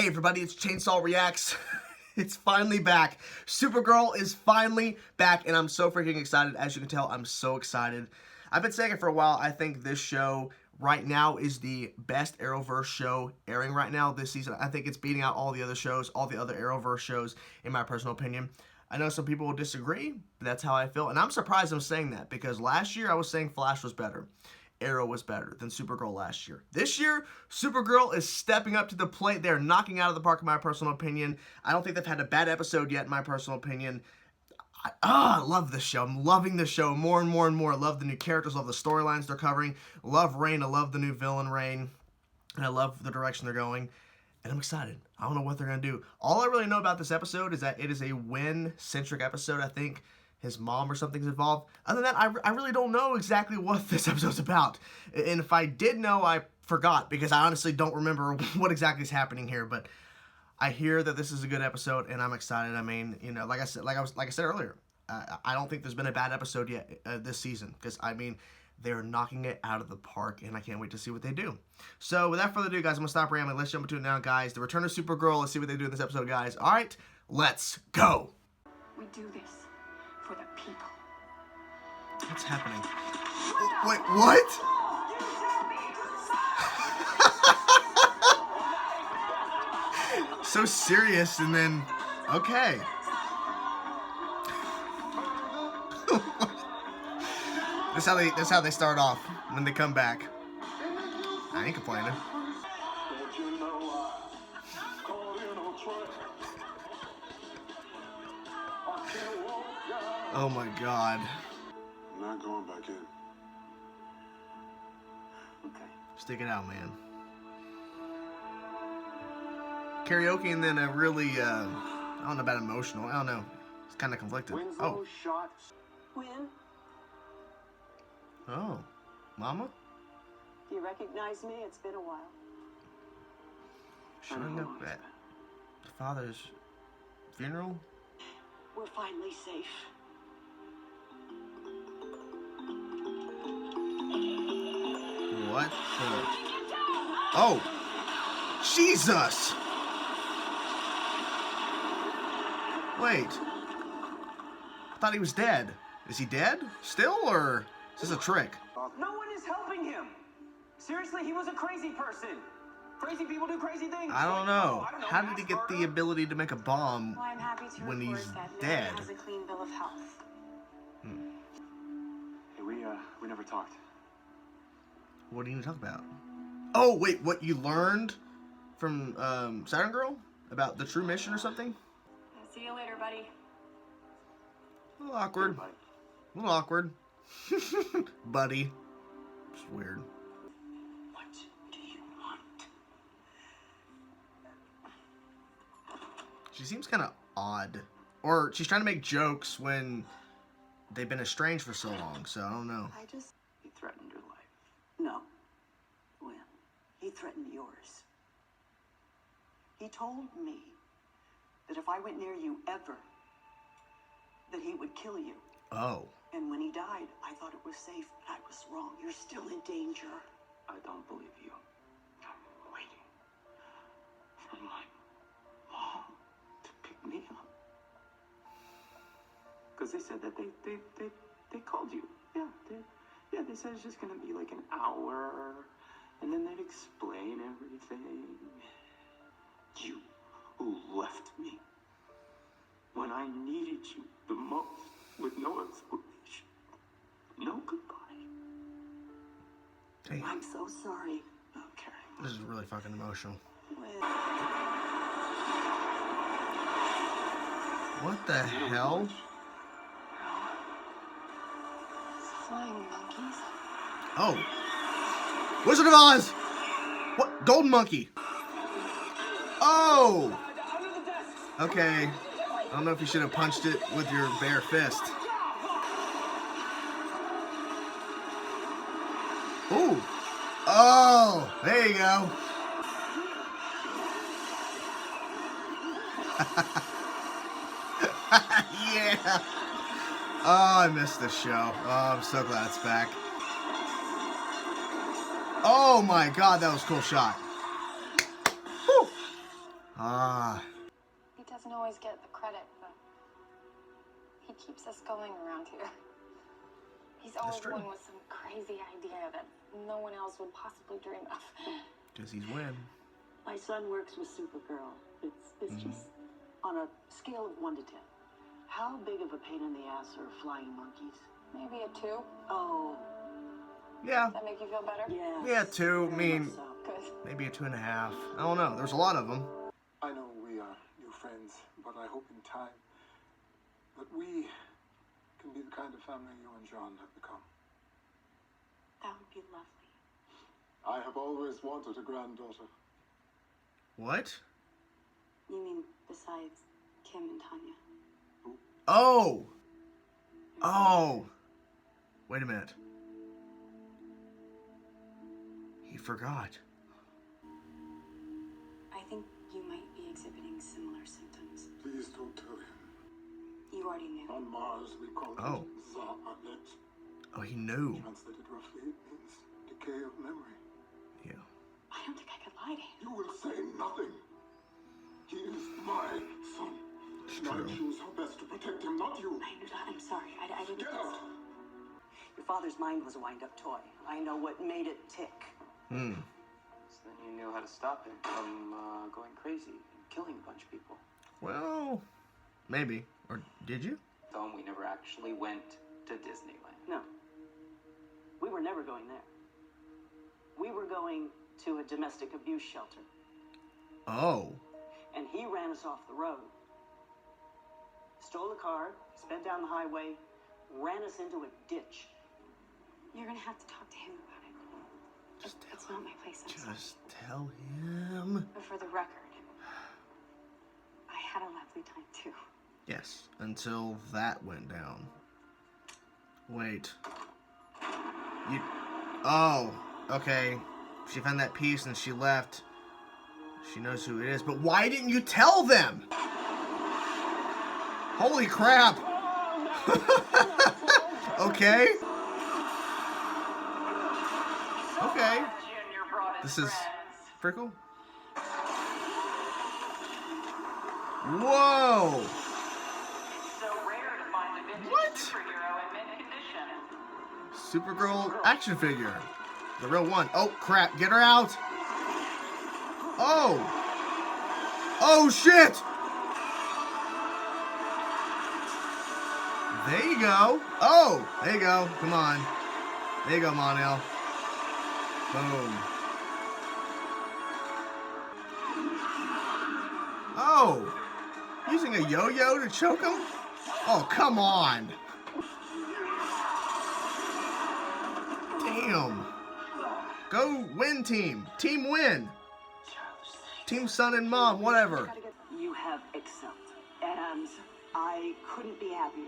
Hey everybody, it's Chainsaw Reacts. It's finally back. Supergirl is finally back, and I'm so freaking excited. As you can tell, I'm so excited. I've been saying it for a while. I think this show right now is the best Arrowverse show airing right now this season. I think it's beating out all the other shows, all the other Arrowverse shows, in my personal opinion. I know some people will disagree, but that's how I feel. And I'm surprised I'm saying that, because last year I was saying Flash was better. Arrow was better than Supergirl last year. This year, Supergirl is stepping up to the plate. They're knocking out of the park, in my personal opinion. I don't think they've had a bad episode yet, in my personal opinion. I love this show. I'm loving this show more and more and more. I love the new characters, love the storylines they're covering. Love Rain. I love the new villain, Rain. And I love the direction they're going. And I'm excited. I don't know what they're going to do. All I really know about this episode is that it is a Winn-centric episode. I think his mom or something's involved. Other than that, I really don't know exactly what this episode's about. And if I did know, I forgot, because I honestly don't remember what exactly is happening here. But I hear that this is a good episode, and I'm excited. I mean, you know, like I said earlier, I don't think there's been a bad episode yet this season, because I mean, they're knocking it out of the park, and I can't wait to see what they do. So without further ado, guys, I'm gonna stop rambling. Let's jump into it now, guys. The return of Supergirl. Let's see what they do in this episode, guys. All right, let's go. We do this for the people. What's happening? Wait, what? So serious, and then okay. That's how they start off when they come back. I ain't complaining. Oh my God. I'm not going back in. Okay. Stick it out, man. Karaoke and then a really, I don't know about emotional. I don't know. It's kind of conflicted. Winslow, Schott. Win, Oh. Mama? do you recognize me? It's been a while. Showing up at father's funeral? We're finally safe. What the? Oh! Jesus! Wait. I thought he was dead. Is he dead still, or is this a trick? No one is helping him. Seriously, he was a crazy person. Crazy people do crazy things. I don't know. I don't know, How did he get the ability to make a bomb Well, I'm happy to when report he's that dead? Mary has a clean bill of health. Hey, we never talked. What do you talk about? Oh, wait, what you learned from Saturn Girl? About the true mission or something? See you later, buddy. A little awkward. Bye. A little awkward. Buddy. It's weird. What do you want? She seems kind of odd. Or she's trying to make jokes when they've been estranged for so long, so I don't know. He threatened your life. No. When? He threatened yours. He told me that if I went near you ever, that he would kill you. Oh. And when he died, I thought it was safe, but I was wrong. You're still in danger. I don't believe you. I'm waiting for my mom to pick me up. Because they said that they called you. Yeah, they said it's just gonna be like an hour, and then they'd explain everything. You who left me when I needed you the most, with no explanation, no goodbye. Damn. I'm so sorry. Okay. This is really fucking emotional. When? What the hell? Flying monkeys. Oh. Wizard of Oz! What? Golden Monkey. Oh! Okay. I don't know if you should have punched it with your bare fist. Ooh. Oh! There you go. Yeah. Oh, I missed this show. Oh, I'm so glad it's back. Oh my God, that was a cool shot. Woo. Ah. He doesn't always get the credit, but he keeps us going around here. He's always true. one with some crazy idea that no one else would possibly dream of. Because he's win. My son works with Supergirl. It's just on a scale of 1 to 10. How big of a pain in the ass are flying monkeys? Maybe a 2. Oh, Yeah. Does that make you feel better? yeah. Yeah, 2. I mean, So. Good. maybe a 2.5. I don't know. There's a lot of them. I know we are new friends, but I hope in time that we can be the kind of family you and John have become. That would be lovely. I have always wanted a granddaughter. What? You mean besides Kim and Tanya? Oh! Oh! Wait a minute. He forgot. I think you might be exhibiting similar symptoms. Please don't tell him. You already knew. On Mars, we call Oh. it Za'anet. Oh, he knew. Translated roughly, it means decay of memory. Yeah. I don't think I could lie to him. You will say nothing. He is my son. It's And I true. choose how best to protect him, not you. I'm sorry. I didn't. Get out! Your father's mind was a wind-up toy. I know what made it tick. Hmm. So then you knew how to stop him from going crazy and killing a bunch of people. Well, maybe. Or did you? So we never actually went to Disneyland. No. We were never going there. We were going to a domestic abuse shelter. Oh. And he ran us off the road. Stole a car, sped down the highway, ran us into a ditch. You're gonna have to talk to him about it. Just It's not my place, I'm sorry. Just tell him. But for the record, I had a lovely time too. Yes, until that went down. Wait. You... Oh, okay. She found that piece and she left. She knows who it is, but why didn't you tell them? Holy crap. Okay. Okay. This is pretty cool. Whoa. So rare to find a vintage What? superhero in mint condition. Supergirl action figure. The real one. Oh, crap. Get her out. Oh. Oh, shit. There you go. Oh, there you go. Come on. There you go, Monel. Boom. Oh. Using a yo-yo to choke him? Oh, come on. Damn. Go win, team. Team win. Team son and mom, whatever. You have excelled, and I couldn't be happier.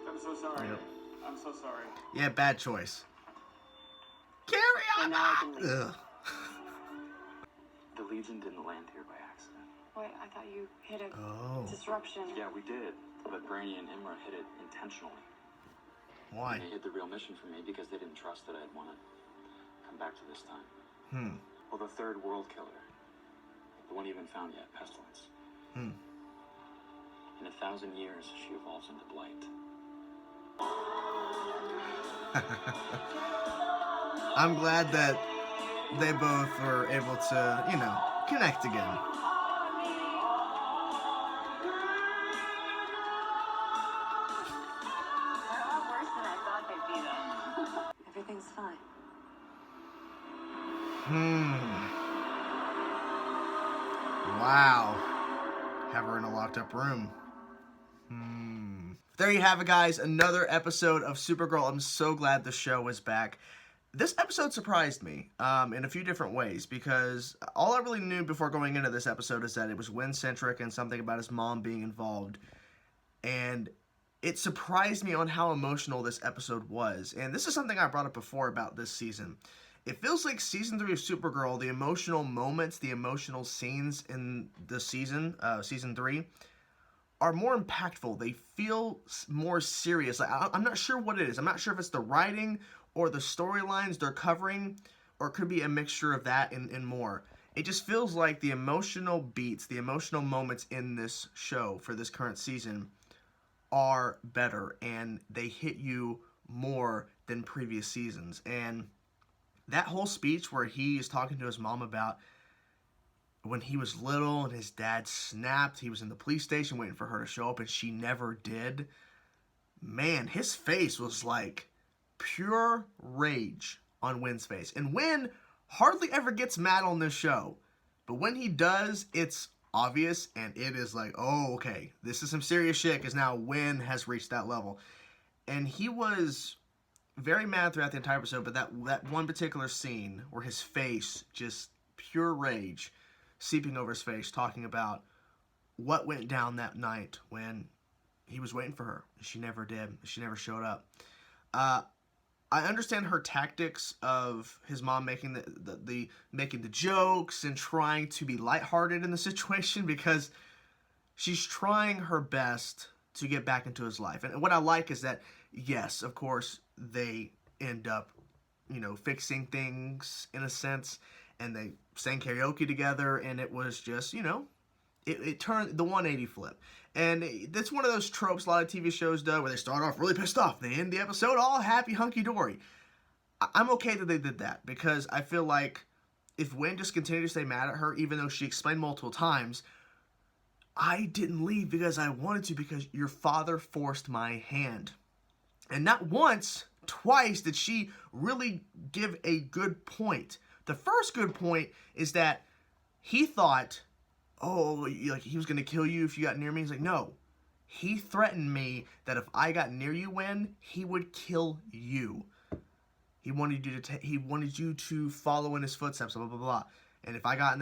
I'm so sorry. Yep. I'm so sorry. Yeah, bad choice. Carry on. And now I can leave. Ugh. The Legion didn't land here by accident. Wait, I thought you hit a Oh. disruption. Yeah, we did. But Brainy and Imra hit it intentionally. Why? They hid the real mission from me because they didn't trust that I'd want to come back to this time. Well, the third world killer, the one you haven't found yet, Pestilence. In 1,000 years, she evolves into Blight. I'm glad that they both were able to, you know, connect again. They're a lot worse than I thought they'd be, though. Everything's fine. Wow. Have her in a locked up room. There you have it, guys. Another episode of Supergirl. I'm so glad the show is back. This episode surprised me in a few different ways because all I really knew before going into this episode is that it was Wynn-centric and something about his mom being involved. And it surprised me on how emotional this episode was. And this is something I brought up before about this season. It feels like season 3 of Supergirl, the emotional moments, the emotional scenes in the season 3, are more impactful. They feel more serious. Like, I'm not sure what it is. I'm not sure if it's the writing or the storylines they're covering, or it could be a mixture of that and more. it just feels like the emotional beats, the emotional moments in this show for this current season are better, and they hit you more than previous seasons. And that whole speech where he is talking to his mom about when he was little and his dad snapped, he was in the police station waiting for her to show up and she never did. Man, his face was like pure rage on Wynn's face. And Wynn hardly ever gets mad on this show. But when he does, it's obvious and it is like, oh, okay, this is some serious shit because now Wynn has reached that level. And he was very mad throughout the entire episode, but that one particular scene where his face, just pure rage, seeping over his face, talking about what went down that night when he was waiting for her. She never did. She never showed up. I understand her tactics of his mom making making the jokes and trying to be lighthearted in the situation because she's trying her best to get back into his life. And what I like is that, yes, of course, they end up, fixing things in a sense, and they sang karaoke together, and it was just, it turned the 180 flip. And that's one of those tropes a lot of TV shows do, where they start off really pissed off, they end the episode all happy, hunky-dory. I'm okay that they did that, because I feel like if Wynn just continued to stay mad at her, even though she explained multiple times, I didn't leave because I wanted to, because your father forced my hand. And not once, twice did she really give a good point. The first good point is that he thought, oh, like he was going to kill you if you got near me. He's like, no. He threatened me that if I got near you, Wynn, he would kill you. He wanted you to follow in his footsteps, blah, blah, blah. And if I got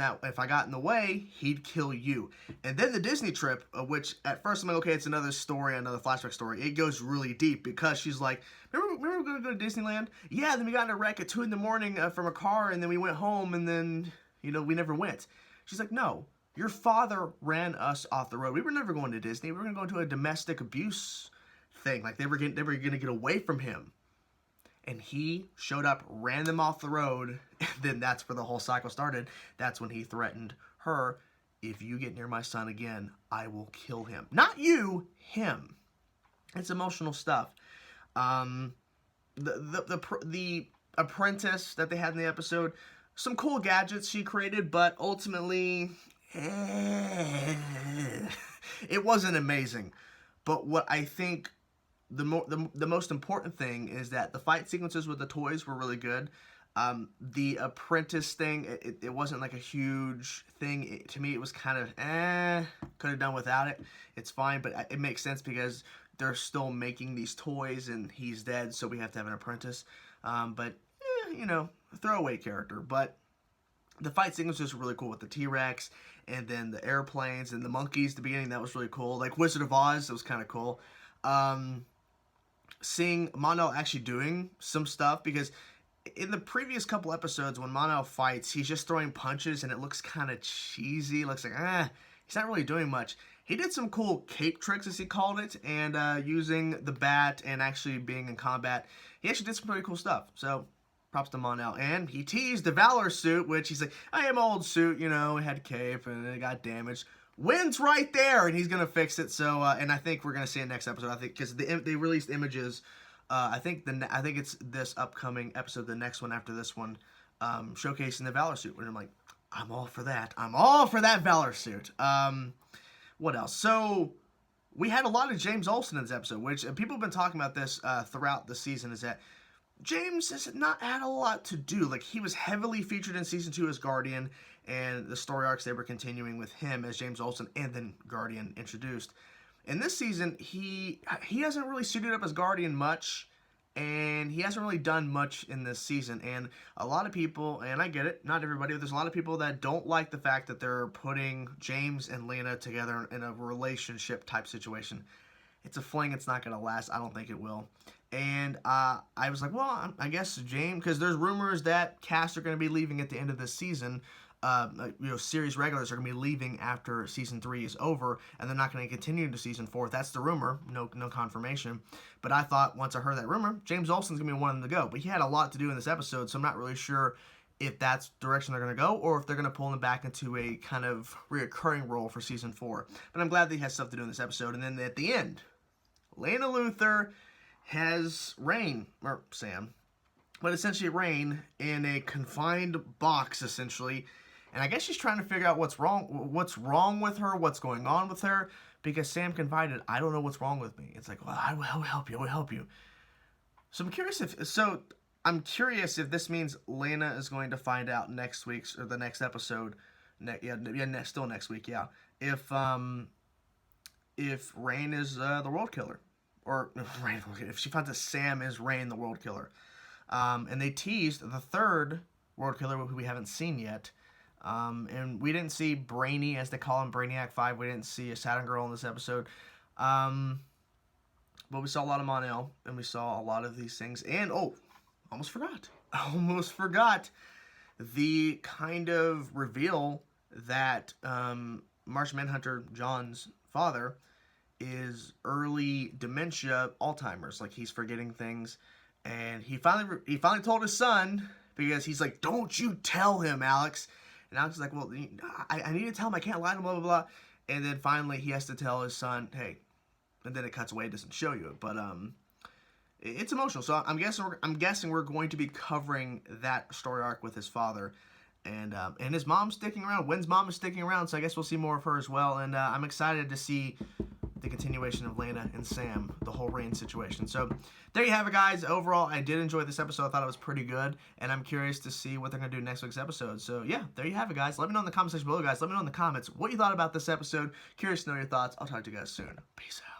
in the way, he'd kill you. And then the Disney trip, which at first I'm like, okay, it's another story, another flashback story. It goes really deep because she's like, remember we were going to go to Disneyland? Yeah, then we got in a wreck at 2 a.m. From a car, and then we went home, and then, we never went. She's like, no, your father ran us off the road. We were never going to Disney. We were going to go into a domestic abuse thing. Like, they were going to get away from him. And he showed up, ran them off the road, and then that's where the whole cycle started. That's when he threatened her, if you get near my son again, I will kill him. Not you, him. It's emotional stuff. The apprentice that they had in the episode, some cool gadgets she created, but ultimately, it wasn't amazing. But what I think the most important thing is that the fight sequences with the toys were really good. The apprentice thing, it wasn't like a huge thing. To me, it was kind of, could have done without it. It's fine, but it makes sense because they're still making these toys and he's dead, so we have to have an apprentice. But, throwaway character. But the fight sequences were really cool with the T-Rex and then the airplanes and the monkeys at the beginning. That was really cool. Like Wizard of Oz, it was kind of cool. Seeing Mon-El actually doing some stuff, because in the previous couple episodes when Mon-El fights, he's just throwing punches and it looks kind of cheesy. It looks like, he's not really doing much. He did some cool cape tricks, as he called it, and using the bat and actually being in combat. He actually did some pretty cool stuff. So props to Mon-El. And he teased the Valor suit, which he's like, I am old suit, it had cape and it got damaged. Wynn's right there, and he's going to fix it. So, and I think we're going to see it next episode. I think because they released images. I think it's this upcoming episode, the next one after this one, showcasing the Valor suit. And I'm like, I'm all for that. I'm all for that Valor suit. What else? So we had a lot of James Olsen in this episode, which people have been talking about this throughout the season. Is that James has not had a lot to do. Like, he was heavily featured in season 2 as Guardian, and the story arcs they were continuing with him as James Olsen, and then Guardian introduced. In this season, he hasn't really suited up as Guardian much, and he hasn't really done much in this season. And a lot of people, and I get it, not everybody, but there's a lot of people that don't like the fact that they're putting James and Lena together in a relationship type situation. It's a fling. It's not going to last. I don't think it will. And I was like, well, I guess James, because there's rumors that cast are going to be leaving at the end of this season. Series regulars are going to be leaving after season 3 is over, and they're not going to continue into season 4. That's the rumor. No confirmation. But I thought, once I heard that rumor, James Olsen's going to be one of them to go. But he had a lot to do in this episode, so I'm not really sure if that's the direction they're going to go, or if they're going to pull him back into a kind of reoccurring role for season 4. But I'm glad that he has stuff to do in this episode. And then at the end, Lana Luthor has Rain, or Sam, but essentially Rain in a confined box, essentially. And I guess she's trying to figure out what's wrong with her, what's going on with her, because Sam confided, I don't know what's wrong with me. It's like, well, I will help you, I will help you. So I'm curious if this means Lana is going to find out next week's, or the next episode, still next week, yeah. If Rain is the World Killer, or if she finds that Sam is Rain, the World Killer. And they teased the third World Killer, who we haven't seen yet. And we didn't see Brainy, as they call him, Brainiac 5. We didn't see a Saturn Girl in this episode. But we saw a lot of Mon-El, and we saw a lot of these things. And, almost forgot the kind of reveal that Martian Manhunter, John's father, is early dementia, Alzheimer's. Like, he's forgetting things. And he finally told his son, because he's like, don't you tell him, Alex. And Alex is like, well, I need to tell him, I can't lie to him, blah, blah, blah. And then finally he has to tell his son, hey. And then it cuts away, it doesn't show you it. But it's emotional. So I'm guessing we're going to be covering that story arc with his father. And his mom's sticking around. Wynn's mom is sticking around, so I guess we'll see more of her as well. And I'm excited to see the continuation of Lana and Sam, the whole Rain situation. So there you have it, guys. Overall, I did enjoy this episode. I thought it was pretty good, and I'm curious to see what they're going to do next week's episode. So yeah, there you have it, guys. Let me know in the comment section below, guys. Let me know in the comments what you thought about this episode. Curious to know your thoughts. I'll talk to you guys soon. Peace out.